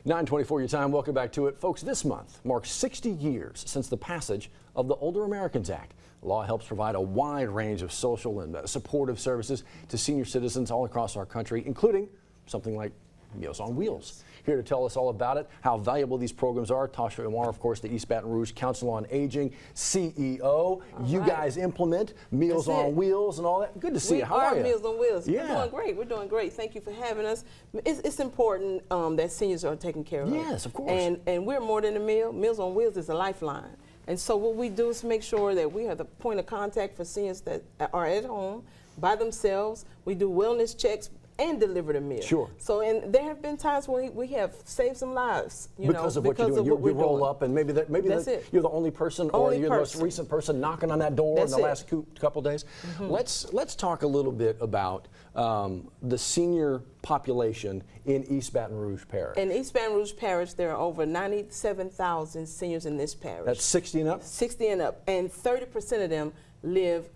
9:24 your time. Welcome back to it. Folks, this month marks 60 years since the passage of the Older Americans Act. The law helps provide a wide range of social and supportive services to senior citizens all across our country, including something like Meals on Wheels. Here to tell us all about it, how valuable these programs are, Tasha Amar, of course, the East Baton Rouge Council on Aging, CEO. You guys implement Meals on Wheels and all that. Good to see you. How are you? Meals on Wheels. Yeah. We're doing great. We're doing great. Thank you for having us. It's important that seniors are taken care of. Yes, of course. And we're more than a meal. Meals on Wheels is a lifeline. And so what we do is make sure that we are the point of contact for seniors that are at home by themselves. We do wellness checks and deliver the meal. Sure. So, and there have been times when we have saved some lives, because of what you're doing. You roll up, and maybe you're the only person, or you're the most recent person knocking on that door in the last couple days. Let's talk a little bit about the senior population in East Baton Rouge Parish. In East Baton Rouge Parish, there are over 97,000 seniors in this parish. That's 60 and up? 60 and up, and 30% of them live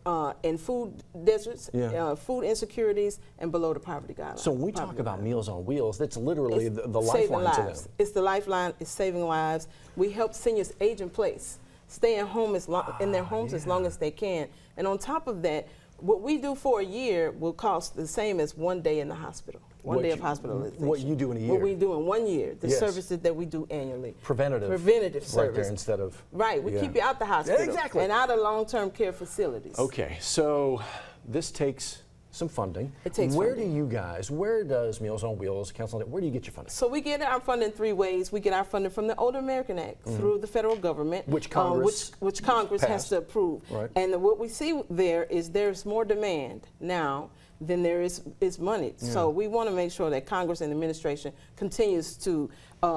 in food deserts, food insecurities, and below the poverty guideline. So when we talk about Meals on Wheels, that's literally the lifeline to them. It's the lifeline. It's saving lives. We help seniors age in place, stay in their homes as long as they can. And on top of that, what we do for a year will cost the same as 1 day in the hospital. One day of hospitalization. What you do in a year. What we do in 1 year. The services that we do annually. Preventative service. Right there instead of. Right. We keep you out the hospital. Exactly. And out of long-term care facilities. Okay. So this takes some funding. It takes funding. Where does Meals on Wheels, Council, where do you get your funding? So we get our funding 3 ways. We get our funding from the Older American Act through the federal government. Which Congress which Congress has to approve. Right. And what we see there is there's more demand now than there is money. So we want to make sure that Congress and the administration continues to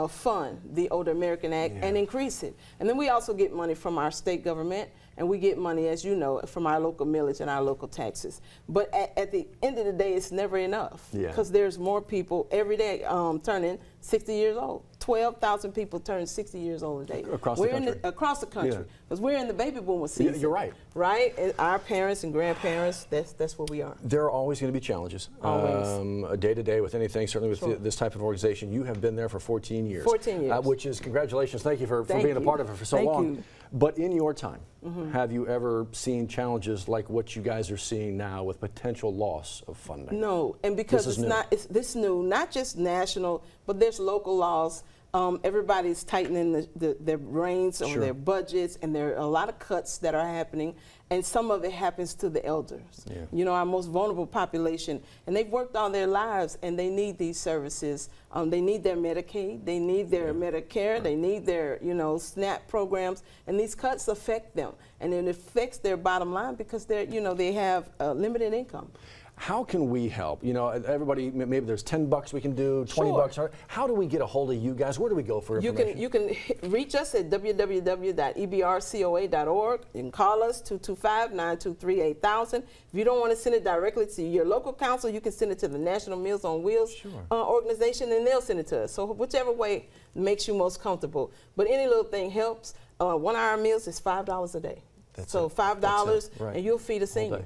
fund the Older American Act and increase it. And then we also get money from our state government, and we get money, as you know, from our local millage and our local taxes. But at the end of the day, it's never enough, because there's more people every day turning 60 years old. 12,000 people turn 60 years old a day. Across the country. Across the country, because we're in the baby boomer season. You're right. Right? And our parents and grandparents, that's where we are. There are always going to be challenges. Always. Day to day with anything, certainly with this type of organization. You have been there for 14 years. 14 years. Which is, congratulations. Thank you for being a part of it for so long. Thank you. But in your time, have you ever seen challenges like what you guys are seeing now with potential loss of funding? No, and because it's new, not just national, but there's local laws. Everybody's tightening their reins on their budgets, and there are a lot of cuts that are happening, and some of it happens to the elders. You know, our most vulnerable population, and they've worked all their lives, and they need these services. They need their Medicaid, they need their Medicare, they need their, SNAP programs, and these cuts affect them, and it affects their bottom line because they have limited income. How can we help? Everybody, maybe there's $10 we can do, $20. How do we get a hold of you guys? Where do we go for information? You can reach us at www.ebrcoa.org. You can call us 225-923-8000. If you don't want to send it directly to your local council, you can send it to the National Meals on Wheels organization, and they'll send it to us. So whichever way makes you most comfortable. But any little thing helps. 1 hour meals is $5 a day. So $5, and you'll feed a senior.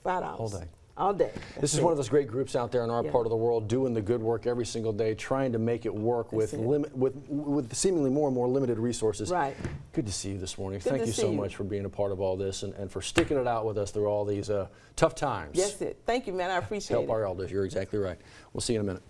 $5. Whole day. All day. This is one of those great groups out there in our part of the world doing the good work every single day, trying to make it work with seemingly more and more limited resources. Right. Good to see you this morning. Thank you so much for being a part of all this and for sticking it out with us through all these tough times. Yes, Thank you, man. I appreciate it. Help our elders. You're exactly right. We'll see you in a minute.